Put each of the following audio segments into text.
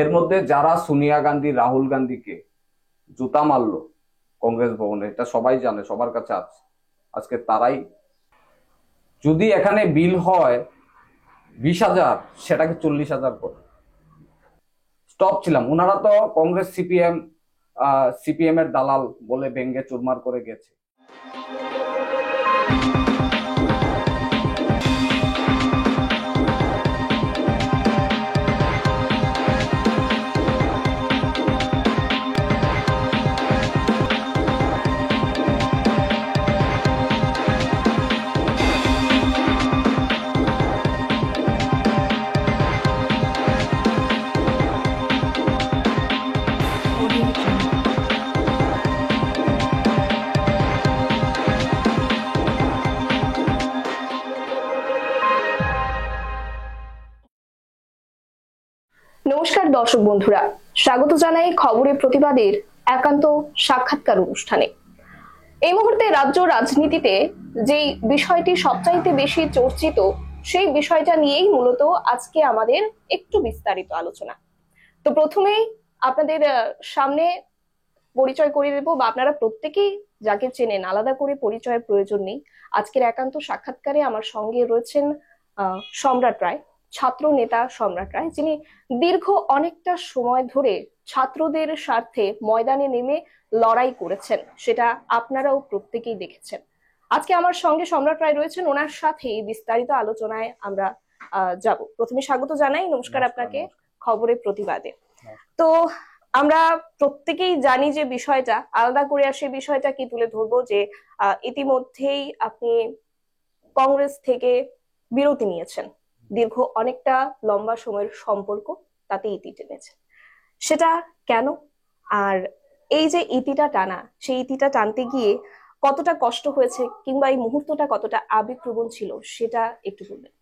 এর মধ্যে যারা সোনিয়া গান্ধী রাহুল গান্ধীকে জুতা মারলো কংগ্রেস ভবনে, এটা সবাই জানে, সবার কাছে আছে, আজকে তারাই যদি এখানে বিল হয় 20,000, সেটাকে 40,000 করে স্টপ ছিলাম। ওনারা তো কংগ্রেস সিপিএম এর দালাল বলে ভেঙ্গে চুরমার করে গেছে। নমস্কার দর্শক বন্ধুরা, স্বাগত জানাই খবরের প্রতিবাদের একান্ত সাক্ষাৎকার অনুষ্ঠানে। এই মুহূর্তে রাজ্য রাজনীতিতে যেই বিষয়টি সবচাইতে বেশি চর্চিত, সেই বিষয়টা নিয়েই মূলত আজকে আমাদের একটু বিস্তারিত আলোচনা। তো প্রথমেই আপনাদের সামনে পরিচয় করিয়ে দেবো, বা আপনারা প্রত্যেকেই যাকে চেনেন, আলাদা করে পরিচয়ের প্রয়োজন নেই। আজকের একান্ত সাক্ষাৎকারে আমার সঙ্গে রয়েছেন সম্রাট রায়, ছাত্র নেতা সম্রাট রায়, যিনি দীর্ঘ অনেকটা সময় ধরে ছাত্রদের স্বার্থে ময়দানে নেমে লড়াই করেছেন, সেটা আপনারাও প্রত্যেকেই দেখেছেন। আজকে আমার সঙ্গে সম্রাট রায় রয়েছেন, ওনার সাথে বিস্তারিত আলোচনায় আমরা যাব। প্রথমে স্বাগত জানাই, নমস্কার আপনাকে খবরের প্রতিবাদে। তো আমরা প্রত্যেকেই জানি যে বিষয়টা, আলাদা করে আর সেই বিষয়টা কি তুলে ধরবো যে ইতিমধ্যেই আপনি কংগ্রেস থেকে বিরতি নিয়েছেন, দীর্ঘ অনেকটা লম্বা সময়ের সম্পর্ক তাতে ইতি টেনেছেন, সেটা কেন? আর এই যে ইতিটা টানা, সেই ইতিটা টানতে গিয়ে কতটা কষ্ট হয়েছে, কিংবা এই মুহূর্তটা কতটা আবেগপ্রবণ ছিল, সেটা একটু বলবেন।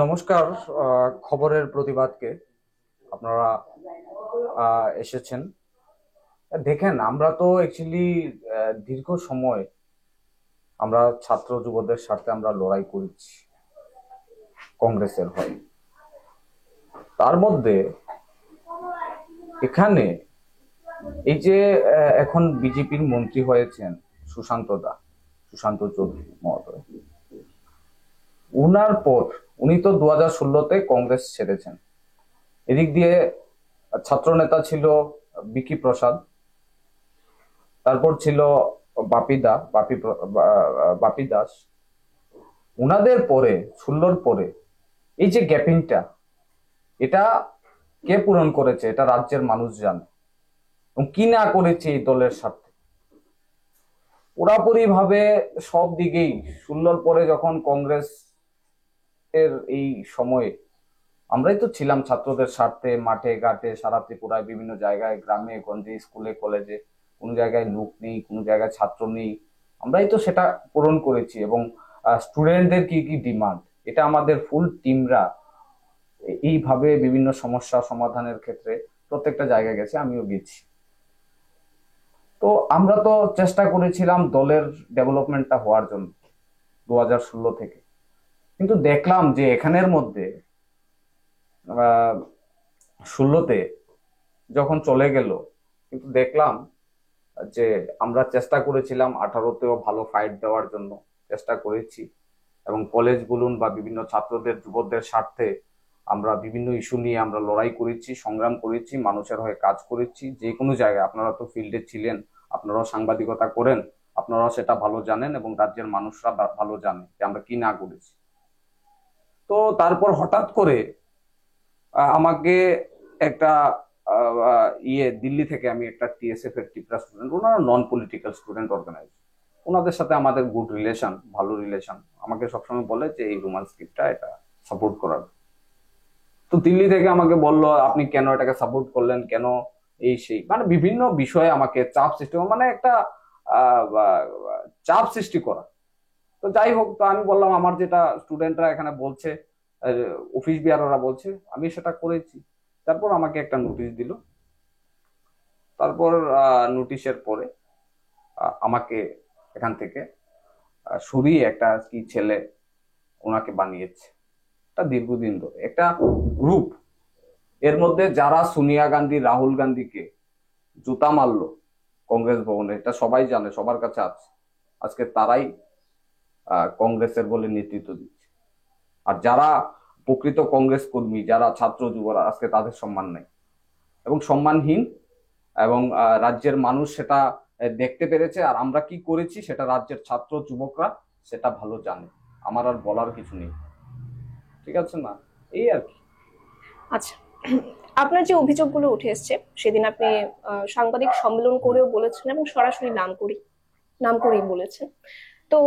নমস্কার খবরের প্রতিবাদকে আপনারা এসেছেন। দেখেন, আমরা তো অ্যাকচুয়ালি দীর্ঘ সময় আমরা ছাত্র যুবদের স্বার্থে আমরা লড়াই করেছি কংগ্রেসের হয়ে। তার মধ্যে এখানে এই যে এখন বিজেপির মন্ত্রী হয়েছেন সুশান্ত চৌধুরী মহোদয়, উনার পর উনি তো 2016-তে কংগ্রেস ছেড়েছেন। এদিক দিয়ে ছাত্র নেতা ছিল বিকি প্রসাদ, তারপর ছিল বাপি দাস। উনাদের পরে 16-র পরে এই যে গ্যাপিংটা, এটা কে পূরণ করেছে এটা রাজ্যের মানুষ জানে, এবং কি না করেছে এই দলের স্বার্থে পুরাপুরি ভাবে সব দিকেই। 16-র পরে যখন কংগ্রেস এর এই সময়ে আমরাই তো ছিলাম ছাত্রদের স্বার্থে, মাঠে ঘাটে সারা ত্রিপুরায় বিভিন্ন জায়গায়, গ্রামে গঞ্জে, স্কুলে কলেজে, কোনো জায়গায় লোক নেই, কোনো জায়গায় ছাত্র নেই, আমরাই তো সেটা পূরণ করেছি। এবং স্টুডেন্টদের কি কি ডিমান্ড, এটা আমাদের ফুল টিমরা এইভাবে বিভিন্ন সমস্যা সমাধানের ক্ষেত্রে প্রত্যেকটা জায়গায় গেছে, আমিও গেছি। তো আমরা তো চেষ্টা করেছিলাম দলের ডেভেলপমেন্টটা হওয়ার জন্য 2016 থেকে, কিন্তু দেখলাম যে এখানের মধ্যে 16-তে যখন চলে গেল, কিন্তু দেখলাম যে আমরা চেষ্টা করেছিলাম 18-তেও ভালো ফাইট দেওয়ার জন্য চেষ্টা করেছি, এবং কলেজ বলুন বা বিভিন্ন ছাত্রদের যুবকদের স্বার্থে আমরা বিভিন্ন ইস্যু নিয়ে আমরা লড়াই করেছি, সংগ্রাম করেছি, মানুষের হয়ে কাজ করেছি যে কোনো জায়গায়। আপনারা তো ফিল্ডে ছিলেন, আপনারাও সাংবাদিকতা করেন, আপনারাও সেটা ভালো জানেন, এবং রাজ্যের মানুষরা ভালো জানে যে আমরা কি না করেছি। তো তারপর হঠাৎ করে আমাকে একটা দিল্লি থেকে, আমি একটা টিএসএফ এর টিপরা স্টুডেন্ট, ওনারা নন পলিটিক্যাল স্টুডেন্ট অর্গানাইজ, ওনাদের সাথে আমাদের গুড রিলেশন, ভালো রিলেশন, আমাকে সবসময় বলে যে এই রোমান স্ক্রিপ্টটা এটা সাপোর্ট করার। তো দিল্লি থেকে আমাকে বললো, আপনি কেন এটাকে সাপোর্ট করলেন, কেন এই সেই, মানে বিভিন্ন বিষয়ে আমাকে চাপ সৃষ্টি, মানে একটা চাপ সৃষ্টি করা। তো যাই হোক, তো আমি বললাম আমার যেটা স্টুডেন্টরা এখানে বলছে, অফিস বিয়াররা বলছে, আমি সেটা করেছি। তারপর আমাকে একটা নোটিশ দিল। তারপর নোটিশের পরে আমাকে এখান থেকে সরিয়ে একটা কি ছেলে ওনাকে বানিয়েছে। একটা দীর্ঘদিন ধরে একটা গ্রুপ, এর মধ্যে যারা সোনিয়া গান্ধী রাহুল গান্ধীকে জুতা মারলো কংগ্রেস ভবনে, এটা সবাই জানে, সবার কাছে আছে, আজকে তারাই কংগ্রেসের বলে নেতৃত্ব দিচ্ছে। আর যারা প্রকৃত কংগ্রেস কর্মী, যারা ছাত্র যুবরা, আজকে তাদের সম্মান নেই এবং সম্মানহীন। এবং রাজ্যের মানুষ সেটা দেখতে পেরেছে। আর আমরা কি করেছি সেটা রাজ্যের ছাত্র যুবকরা সেটা ভালো জানে। আমার আর বলার কিছু নেই, ঠিক আছে না, এই আর কি। আচ্ছা, আপনার যে অভিযোগগুলো উঠে এসছে সেদিন আপনি সাংবাদিক সম্মেলন করেও বলেছেন এবং সরাসরি নাম করেই বলেছেন। তো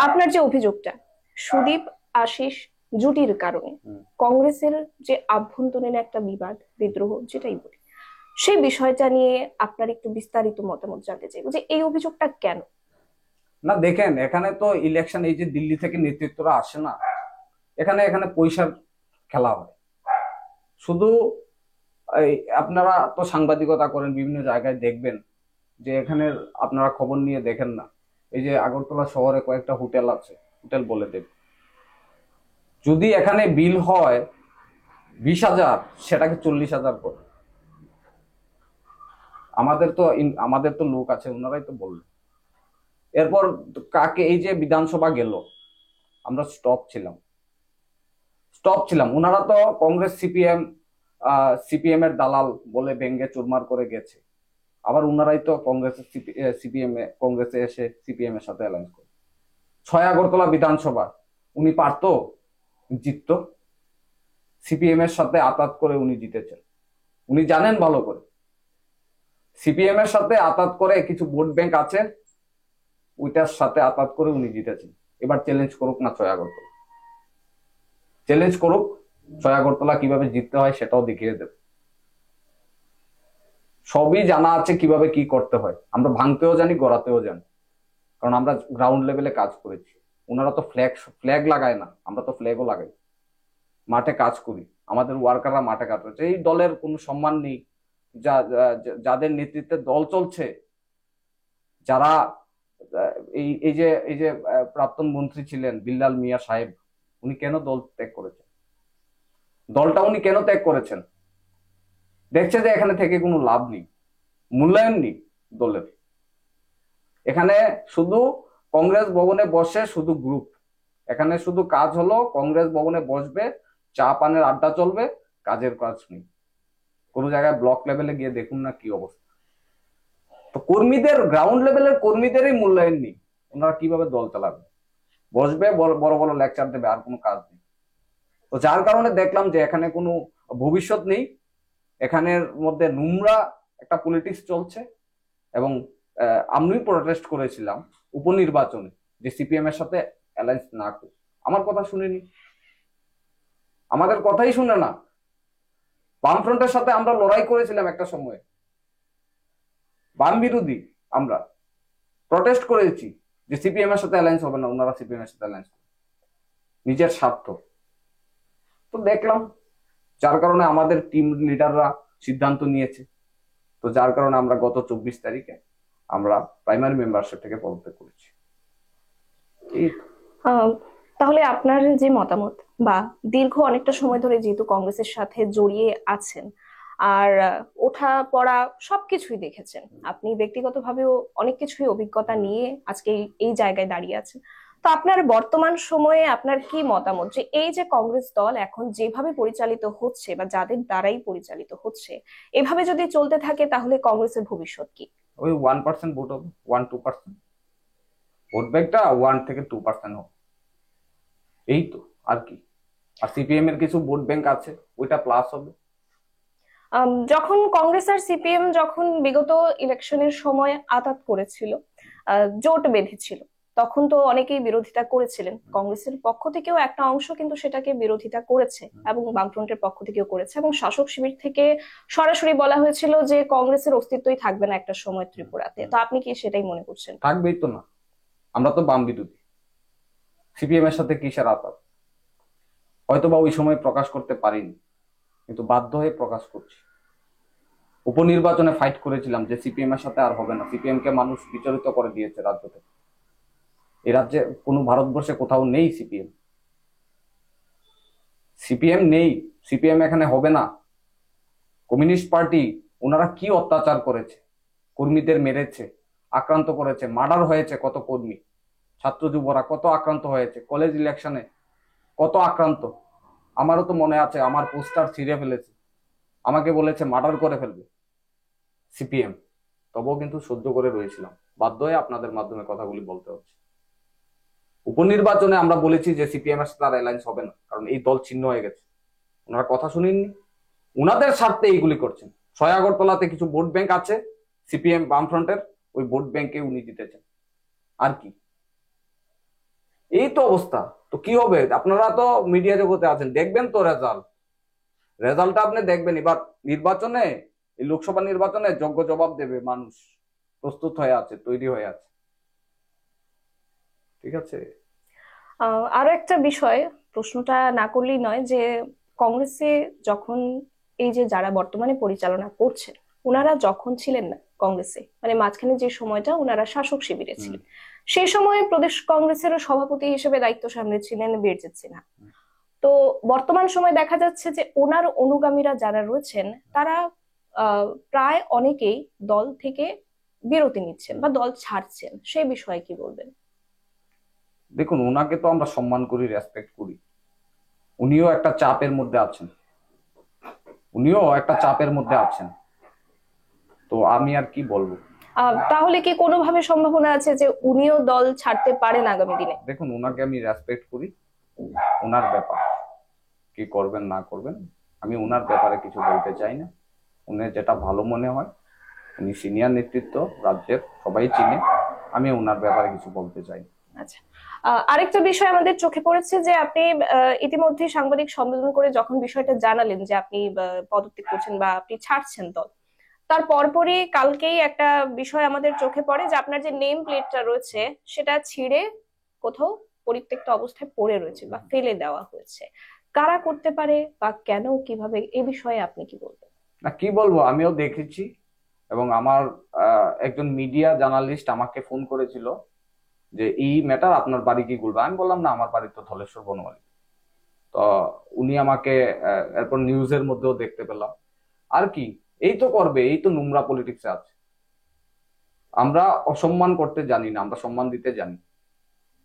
আপনার যে অভিযোগটা সুদীপ আশিস জুটির কারণে কংগ্রেসের যে আভ্যন্তরীণ একটা বিবাদ বিদ্রোহ যেটাই বলি, সেই বিষয়টা নিয়ে আপনার একটু বিস্তারিত মতামত জানতে চাইবো যে এই অভিযোগটা কেন। না দেখেন, এখানে তো ইলেকশন, এই যে দিল্লি থেকে নেতৃত্বরা আসে না, এখানে এখানে পয়সার খেলা হয় শুধু। এই আপনারা তো সাংবাদিকতা করেন, বিভিন্ন জায়গায় দেখবেন যে এখানে আপনারা খবর নিয়ে দেখেন না। এই যে আগরতলা শহরে কয়েকটা হোটেল আছে, হোটেল বলে দেব, যদি এখানে বিল হয় 20,000, সেটাকে 40,000 করে। আমাদের তো লোক আছে, ওনারাই তো বললেন। এরপর কাকে, এই যে বিধানসভা গেল, আমরা স্টপ ছিলাম, ওনারা তো কংগ্রেস সিপিএম এর দালাল বলে ভেঙ্গে চুরমার করে গেছে। আবার ওনারাই তো কংগ্রেসে এসে সিপিএম এর সাথে অ্যালায়েন্স করে। 6 আগরতলা বিধানসভা উনি পারতো, জিততো। সিপিএম এর সাথে আতাত করে উনি জিতেছেন, উনি জানেন ভালো করে। সিপিএম এর সাথে আতাত করে কিছু ভোট ব্যাংক আছে, ওইটার সাথে আতাত করে উনি জিতেছেন। এবার চ্যালেঞ্জ করুক না 6 আগরতলা, চ্যালেঞ্জ করুক 6 আগরতলা কিভাবে জিততে হয় সেটাও দেখিয়ে দেবে। সবই জানা আছে কিভাবে কি করতে হয়, আমরা ভাঙতেও জানি, গড়াতেও জানি, কারণ আমরা গ্রাউন্ড লেভেলে কাজ করেছি। ওনারা তো ফ্ল্যাগ লাগায় না, আমরা তো ফ্ল্যাগও লাগাই, মাঠে কাজ করি, আমাদের ওয়ার্কাররা মাঠে কাজ করছে। এই দলের কোনো সম্মান নেই, যাদের নেতৃত্বে দল চলছে, যারা এই যে প্রাক্তন মন্ত্রী ছিলেন বিল্লাল মিয়া সাহেব, উনি কেন দল ত্যাগ করেছেন? দলটা উনি কেন ত্যাগ করেছেন? দেখছে যে এখানে থেকে কোনো লাভ নেই, মূল্যায়ন নেই দলের। এখানে শুধু কংগ্রেস ভবনে বসে শুধু গ্রুপ, এখানে শুধু কাজ হলো কংগ্রেস ভবনে বসবে, চা পানের আড্ডা চলবে, কাজের কাজ নেই। কোনো জায়গায় ব্লক লেভেলে গিয়ে দেখুন না কি অবস্থা। তো কর্মীদের, গ্রাউন্ড লেভেলের কর্মীদেরই মূল্যায়ন নেই, ওনারা কিভাবে দল চালাবে? বসবে, বড় বড় লেকচার দেবে, আর কোনো কাজ নেই। তো যার কারণে দেখলাম যে এখানে কোনো ভবিষ্যৎ নেই, এখানের মধ্যে নোংরা একটা পলিটিক্স চলছে। এবং আমি প্রটেস্ট করেছিলাম উপনির্বাচনে যে সিপিএম এর সাথে অ্যালায়েন্স না করে। আমার কথা শুনেনি, আমাদের কথাই শুনে না। বামফ্রন্টের সাথে আমরা লড়াই করেছিলাম একটা সময়ে, বাম বিরোধী, আমরা প্রটেস্ট করেছি যে সিপিএম এর সাথে অ্যালায়েন্স হবে না, ওনারা সিপিএম এর সাথে অ্যালায়েন্স করে নিজের স্বার্থ। তো দেখলাম, যার কারণে আমাদের টিম লিডাররা সিদ্ধান্ত নিয়েছে। তো যার কারণে আমরা গত 24 তারিখে আমরা প্রাইমারি মেম্বারশিপ থেকে পদত্যাগ করেছি। তাহলে আপনার যে মতামত, বা দীর্ঘ অনেকটা সময় ধরে যেহেতু কংগ্রেসের সাথে জড়িয়ে আছেন আর ওঠা পড়া সবকিছুই দেখেছেন, আপনি ব্যক্তিগতভাবেও অনেক কিছুই অভিজ্ঞতা নিয়ে আজকে এই জায়গায় দাঁড়িয়ে আছেন। তো আপনার বর্তমান সময়ে আপনার কি মতামত যে এই যে কংগ্রেস দল এখন যেভাবে পরিচালিত হচ্ছে বা যাদের দ্বারাই পরিচালিত হচ্ছে, এভাবে যদি চলতে থাকে তাহলে কংগ্রেসের ভবিষ্যৎ কি? ওই 1% ভোট হবে, 1-2%, ভোট ব্যাংকটা 1 থেকে 2% হবে, এই তো, আর কি। আর সিপিএম এর কিছু ভোট ব্যাংক আছে, ওইটা প্লাস হবে। যখন কংগ্রেস আর সিপিএম যখন বিগত ইলেকশনের সময় আঁতাত করেছিল, জোট বেঁধেছিল, তখন তো অনেকেই বিরোধিতা করেছিলেন। কংগ্রেসের পক্ষ থেকেও একটা অংশ কিন্তু সেটাকে বিরোধিতা করেছে এবং বামফ্রন্টের পক্ষ থেকেও করেছে, এবং শাসক শিবির থেকে সরাসরি বলা হয়েছিল যে কংগ্রেসের অস্তিত্বই থাকবে না একটা সময় ত্রিপুরাতে। তো আপনি কি সেটাই মনে করছেন? থাকবেই তো না, আমরা তো বাম বিরোধী, সিপিএম এর সাথে কিসের আতাত? হয়তোবা ওই সময় প্রকাশ করতে পারিনি, কিন্তু বাধ্য হয়ে প্রকাশ করছি। উপনির্বাচনে ফাইট করেছিলাম যে সিপিএম এর সাথে আর হবে না, সিপিএম কে মানুষ বিচলিত করে দিয়েছে রাজ্য থেকে। এই রাজ্যে কোনো, ভারতবর্ষে কোথাও নেই সিপিএম নেই, সিপিএম এখানে হবে না। কমিউনিস্ট পার্টি ওনারা কি অত্যাচার করেছে, কর্মীদের মেরেছে, আক্রান্ত করেছে, মার্ডার হয়েছে কত কর্মী, ছাত্র যুবরা কত আক্রান্ত হয়েছে, কলেজ ইলেকশনে কত আক্রান্ত। আমারও তো মনে আছে, আমার পোস্টার ছিঁড়ে ফেলেছে, আমাকে বলেছে মার্ডার করে ফেলবে সিপিএম, তবুও কিন্তু সহ্য করে রয়েছিলাম। বাধ্য হয়ে আপনাদের মাধ্যমে কথাগুলি বলতে হচ্ছে। উপনির্বাচনে আমরা বলেছি যে সিপিএম এর সাথে অ্যালায়েন্স হবে না, কারণ এই দল ছিন্ন হয়ে গেছে। ওনারা কথা শুনেননি, উনাদের স্বার্থে এইগুলি করছেন। আগরতলাতে কিছু ভোট ব্যাংক আছে সিপিএম বামফ্রন্টের, ওই ভোট ব্যাংকে উনি দিতেছেন, আর কি। এই তো অবস্থা। তো কি হবে? আপনারা তো মিডিয়া জগতে আছেন, দেখবেন তো রেজাল্টটা আপনি দেখবেন। এবার নির্বাচনে, এই লোকসভা নির্বাচনে যোগ্য জবাব দেবে মানুষ, প্রস্তুত হয়ে আছে, তৈরি হয়ে আছে। ঠিক আছে। আরো একটা বিষয়, প্রশ্নটা না করলেই নয়, যে কংগ্রেসে যখন এই যে যারা বর্তমানে পরিচালনা করছেন, ওনারা যখন ছিলেন না কংগ্রেসে, মানে মাঝখানে যে সময়টা ওনারা শাসক শিবিরে ছিলেন, সেই সময় প্রদেশ কংগ্রেসেরও সভাপতি হিসেবে দায়িত্ব সামলেছিলেন বীরজিৎ সিনহা। তো বর্তমান সময় দেখা যাচ্ছে যে ওনার অনুগামীরা যারা রয়েছেন, তারা প্রায় অনেকেই দল থেকে বিরতি নিচ্ছেন বা দল ছাড়ছেন, সেই বিষয়ে কি বলবেন? দেখুন, ওনাকে তো আমরা সম্মান করি, রেসপেক্ট করি। উনিও একটা চাপের মধ্যে আছেন, তো আমি আর কি বলবো। তাহলে কি কোনোভাবে সম্ভাবনা আছে যে উনিও দল ছাড়তে পারেন আগামী দিনে? দেখুন, ওনাকে আমি রেসপেক্ট করি, ওনার ব্যাপার, কি করবেন না করবেন আমি ওনার ব্যাপারে কিছু বলতে চাই না। উনি যেটা ভালো মনে হয়, উনি সিনিয়র নেতৃত্ব, রাজ্যের সবাই চিনে, আমি ওনার ব্যাপারে কিছু বলতে চাই। আচ্ছা, আরেকটা বিষয় আমাদের চোখে পড়েছে যে আপনি ইতিমধ্যে সাংবাদিক সম্মেলন করে যখন বিষয়টা জানালেন যে আপনি পদত্যাগ করছেন বা আপনি ছাড়ছেন দল, তার পরপরই কালকেই একটা বিষয় আমাদের চোখে পড়ে যে আপনার যে নেম প্লেটটা রয়েছে সেটা ছিঁড়ে কোথাও পরিত্যক্ত অবস্থায় পড়ে রয়েছে বা ফেলে দেওয়া হয়েছে। কারা করতে পারে বা কেন, কিভাবে, এই বিষয়ে আপনি কি বলবেন? না, কি বলবো, আমিও দেখেছি, এবং আমার একজন মিডিয়া জার্নালিস্ট আমাকে ফোন করেছিল যে এই ম্যাটার, আপনার বাড়ি কি গুলবা? আমি বললাম না, আমার বাড়ি তো ধলেশ্বর বনমালী। তো উনি আমাকে এরপর নিউজের মধ্যেও দেখতে পেলাম। আর কি, এই তো করবে, এই তো নোংরা পলিটিক্সে আছে। আমরা অসম্মান করতে জানি না, আমরা সম্মান দিতে জানি,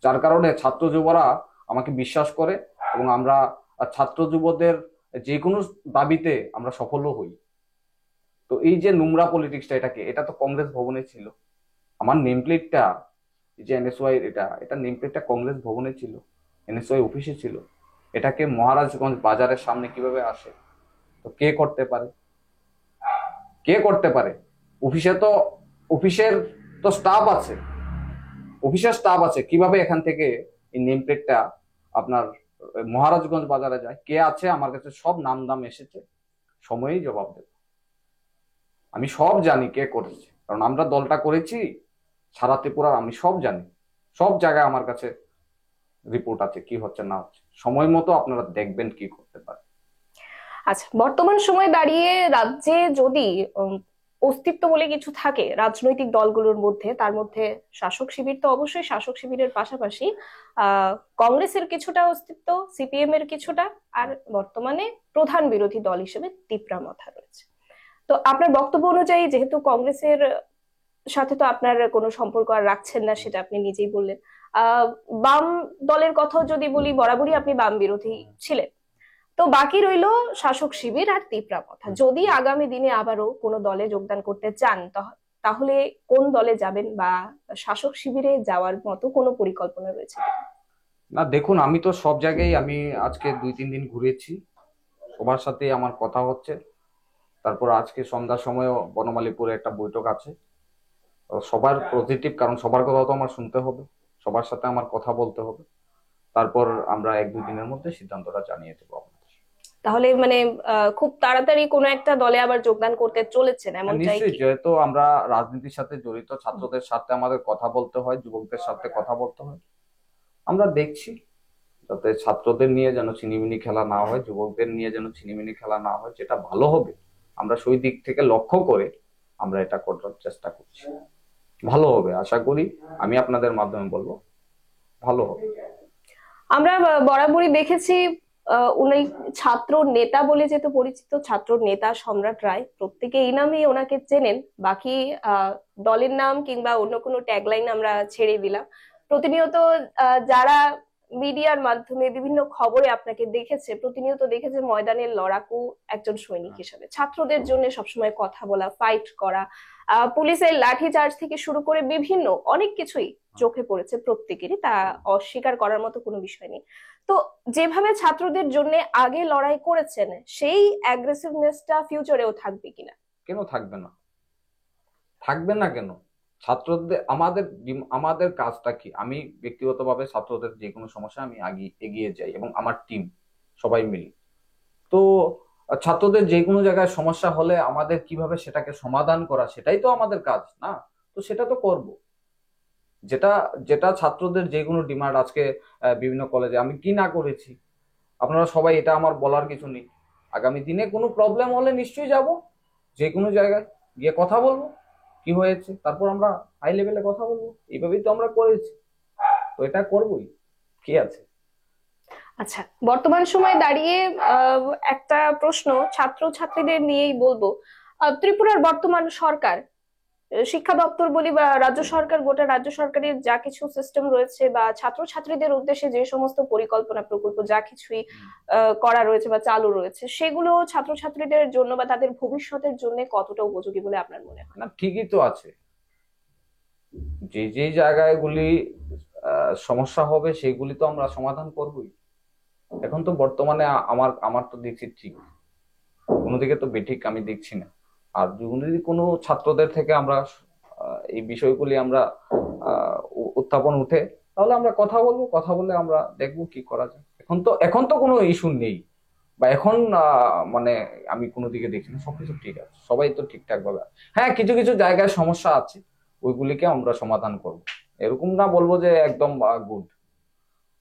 যার কারণে ছাত্র যুবরা আমাকে বিশ্বাস করে, এবং আমরা ছাত্র যুবদের যে কোনো দাবিতে আমরা সফলও হই। তো এই যে নোংরা পলিটিক্সটা, এটা তো কংগ্রেস ভবনে ছিল। আমার নেম প্লেটটা, যে এনএসওয়াই, এটা নেম প্লেটটা কংগ্রেস ভবনে ছিল, এনএসওয়াই অফিসে ছিল। এটাকে মহারাজগঞ্জ বাজারের সামনে কিভাবে আসে? তো কে করতে পারে? অফিসে তো, অফিসের তো স্টাফ আছে, কিভাবে এখান থেকে এই নেম প্লেটটা আপনার মহারাজগঞ্জ বাজারে যায়? কে আছে? আমার কাছে সব নাম দাম এসেছে, সময়েই জবাব দেবে। আমি সব জানি কে করেছে, কারণ আমরা দলটা করেছি সারা ত্রিপুরার, আমি সব জানি। সব জায়গায় আমার কাছে রিপোর্ট আছে, কি হচ্ছে না হচ্ছে। সময় মতো আপনারা দেখবেন কি করতে পারে। আচ্ছা, বর্তমান সময়ে দাঁড়িয়ে রাজ্যে যদি অস্তিত্ব বলে কিছু থাকে রাজনৈতিক দলগুলোর মধ্যে, তার মধ্যে শাসক শিবির তো অবশ্যই, শাসক শিবিরের পাশাপাশি কংগ্রেসের কিছুটা অস্তিত্ব, সিপিএম এর কিছুটা, আর বর্তমানে প্রধান বিরোধী দল হিসেবে তিপ্রামথা রয়েছে। তো আপনার বক্তব্য অনুযায়ী, যেহেতু কংগ্রেসের সাথে তো আপনার কোনো সম্পর্ক আর রাখছেন না, সেটা আপনি নিজেই বললেন, বাম দলের কথাও যদি বলি, বরাবরই আপনি বাম বিরোধী ছিলেন। তো বাকি রইলো শাসক শিবির আর তিপ্রামথা। যদি আগামী দিনে আবারও কোনো দলে যোগদান করতে চান, তাহলে কোন দলে যাবেন বা শাসক শিবিরে যাওয়ার মতো কোনো পরিকল্পনা রয়েছে? না, দেখুন, আমি তো সব জায়গায়, আমি আজকে 2-3 দিন ঘুরেছি, সবার সাথে আমার কথা হচ্ছে। তারপর আজকে সন্ধ্যার সময়ও বনমালীপুরে একটা বৈঠক আছে। সবার পজিটিভ, কারণ সবার কথা তো আমার শুনতে হবে, সবার সাথে আমার কথা বলতে হবে। তারপর আমরা 1-2 দিনের মধ্যে সিদ্ধান্তটা জানিয়ে দেবো আপনাদের। তাহলে মানে খুব তাড়াতাড়ি কোনো একটা দলে আবার যোগদান করতে চলেছেন এমনটাই নিশ্চয়ই, কি? যেহেতু আমরা রাজনীতির সাথে জড়িত, ছাত্রদের সাথে আমাদের কথা বলতে হয়, যুবকদের সাথে কথা বলতে হয়। আমরা দেখছি যাতে ছাত্রদের নিয়ে যেন ছিনিমিনি খেলা না হয়, যুবকদের নিয়ে যেন ছিনিমিনি খেলা না হয়, যেটা ভালো হবে আমরা সেই দিক থেকে লক্ষ্য করে আমরা এটা করার চেষ্টা করছি। ভালো হবে আশা করি, আমি আপনাদের মাধ্যমে বলবো ভালো হবে। আমরা বরাবরই দেখেছি উনি ছাত্র নেতা বলে যেহেতু পরিচিত, ছাত্র নেতা সম্রাট রায়, প্রত্যেকে এই নামেই ওনাকে চেনেন। বাকি দলের নাম কিংবা অন্য কোনো ট্যাগলাইন আমরা ছেড়ে দিলাম। প্রতিনিয়ত যারা মিডিয়ার মাধ্যমে বিভিন্ন খবরে আপনাকে দেখেছে, প্রতিনিয়ত দেখেছে ময়দানের লড়াকু একজন সৈনিক হিসেবে, ছাত্রদের জন্য সবসময় কথা বলা, ফাইট করা, পুলিশের লাঠি চার্জ থেকে শুরু করে বিভিন্ন অনেক কিছুই চোখে পড়েছে প্রত্যেকেরই, তা অস্বীকার করার মতো কোনো বিষয় নেই। তো যেভাবে ছাত্রদের জন্য আগে লড়াই করেছেন, সেই অ্যাগ্রেসিভনেসটা ফিউচারেও থাকবে কিনা? কেন থাকবে না? থাকবে না কেন? ছাত্রদের আমাদের কাজটা কি? আমি ব্যক্তিগতভাবে ছাত্রদের যে কোনো সমস্যা আমি আগে এগিয়ে যাই এবং আমার টিম সবাই মিলে। তো ছাত্রদের যে কোনো জায়গায় সমস্যা হলে আমাদের কিভাবে সেটাকে সমাধান করা, সেটাই তো আমাদের কাজ না? তো সেটা তো করব। যেটা যেটা ছাত্রদের যে কোনো ডিমান্ড, আজকে বিভিন্ন কলেজে আমি কি না করেছি আপনারা সবাই, এটা আমার বলার কিছু নেই। আগামী দিনে কোনো প্রবলেম হলে নিশ্চয়ই যাব, যে কোনো জায়গায় গিয়ে কথা বলবো কি হয়েছে, তারপর আমরা হাই লেভেলে কথা বলবো। এইভাবেই তো আমরা করেছি, তো এটা করবোই, কি আছে। আচ্ছা, বর্তমান সময়ে দাঁড়িয়ে একটা প্রশ্ন ছাত্র ছাত্রীদের নিয়েই বলবো। ত্রিপুরার বর্তমান সরকার, শিক্ষা দপ্তর বলি বা রাজ্য সরকার, গোটা রাজ্য সরকারের যা কিছু সিস্টেম রয়েছে বা ছাত্র ছাত্রীদের উদ্দেশ্যে যে সমস্ত পরিকল্পনা প্রকল্প যা কিছুই করা রয়েছে বা চালু রয়েছে, সেগুলো ছাত্র ছাত্রীদের জন্য বা তাদের ভবিষ্যতের জন্য কতটা উপযোগী বলে আপনার মনে হয়? না, ঠিকই তো আছে। যে যে জায়গাগুলি সমস্যা হবে সেগুলি তো আমরা সমাধান করবই। এখন তো বর্তমানে আমার আমার তো দেখছি ঠিক, কোনো দিকে তো বেঠিক আমি দেখছি না। আর যদি কোনো ছাত্রদের থেকে আমরা এই বিষয়গুলি আমরা উত্থাপন উঠে, তাহলে আমরা কথা বলবো, কথা বলে আমরা দেখবো কি করা যায়। এখন তো কোনো ইস্যু নেই, বা এখন মানে আমি কোনো দিকে দেখছি না, সবকিছু ঠিক আছে, সবাই তো ঠিকঠাক ভাবে আছে। হ্যাঁ, কিছু কিছু জায়গায় সমস্যা আছে, ওইগুলিকে আমরা সমাধান করব। এরকম না বলবো যে একদম গুড,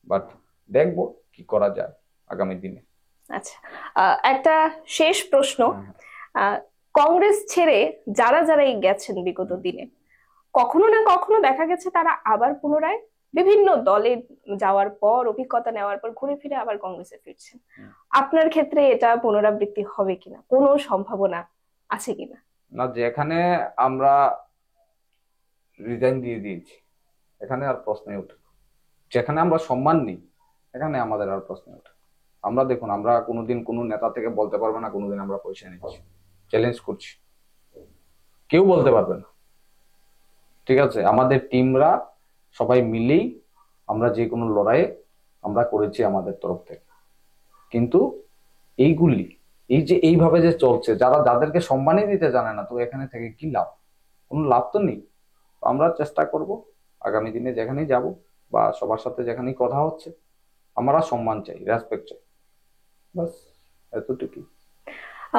বাট দেখবো কি করা যায় আগামী দিনে। আচ্ছা, একটা শেষ প্রশ্ন। হ্যাঁ, আহ, কংগ্রেস ছেড়ে যারা যারাই গেছেন বিগত দিনে, কখনো না কখনো দেখা গেছে তারা আবার পুনরায় বিভিন্ন দলে যাওয়ার পর, অভিজ্ঞতা নেওয়ার পর ঘুরে ফিরে আবার কংগ্রেসে ফিরছেন। হ্যাঁ। আপনার ক্ষেত্রে এটা পুনরাবৃত্তি হবে কিনা, কোনো সম্ভাবনা আছে কিনা? না, যেখানে আমরা রিজাইন দিয়ে দিয়েছি এখানে আর প্রশ্নই ওঠে না। যেখানে আমরা সম্মান নিই এখানে আমাদের আর প্রশ্ন ওঠে না। আমরা দেখুন, আমরা কোনোদিন কোনো নেতা থেকে বলতে পারবো না কোনোদিন আমরা পয়সা নিচ্ছি, চ্যালেঞ্জ করছি, কেউ বলতে পারবে না। ঠিক আছে, আমাদের টিমরা সবাই মিলেই আমরা যে কোনো লড়াইয়ে আমরা করেছি আমাদের তরফ থেকে। কিন্তু এইগুলি, এই যে এইভাবে যে চলছে, যাদেরকে সম্মানই দিতে জানে না, তো এখানে থেকে কি লাভ? কোনো লাভ তো নেই। তো আমরা চেষ্টা করব আগামী দিনে যেখানেই যাব বা সবার সাথে যেখানেই কথা হচ্ছে, আমরা সম্মান চাই, রেসপেক্ট চাই, বাস এতটুকুই।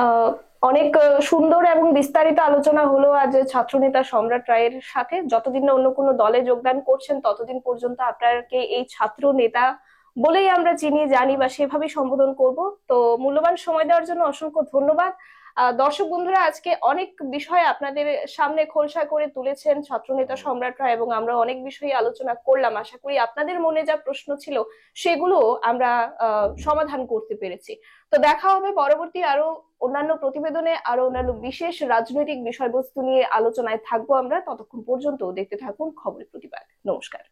আহ অনেক সুন্দর এবং বিস্তারিত আলোচনা হলো আজ ছাত্রনেতা সম্রাট রায়ের সাথে। যতদিন না অন্য কোনো দলে যোগদান করছেন, ততদিন পর্যন্ত আপনাকে এই ছাত্র নেতা বলেই আমরা চিনি, জানি বা সেভাবেই সম্বোধন করব। তো মূল্যবান সময় দেওয়ার জন্য অসংখ্য ধন্যবাদ। দর্শক বন্ধুরা, আজকে অনেক বিষয় আপনাদের সামনে খোলসা করে তুলেছেন ছাত্রনেতা সম্রাট রায়, এবং আমরা অনেক বিষয়ে আলোচনা করলাম। আশা করি আপনাদের মনে যা প্রশ্ন ছিল সেগুলো আমরা সমাধান করতে পেরেছি। তো দেখা হবে পরবর্তী আরো অন্যান্য প্রতিবেদনে, আরো অন্যান্য বিশেষ রাজনৈতিক বিষয়বস্তু নিয়ে আলোচনায় থাকবো আমরা। ততক্ষণ পর্যন্ত দেখতে থাকুন খবরের প্রতিবাদ। নমস্কার।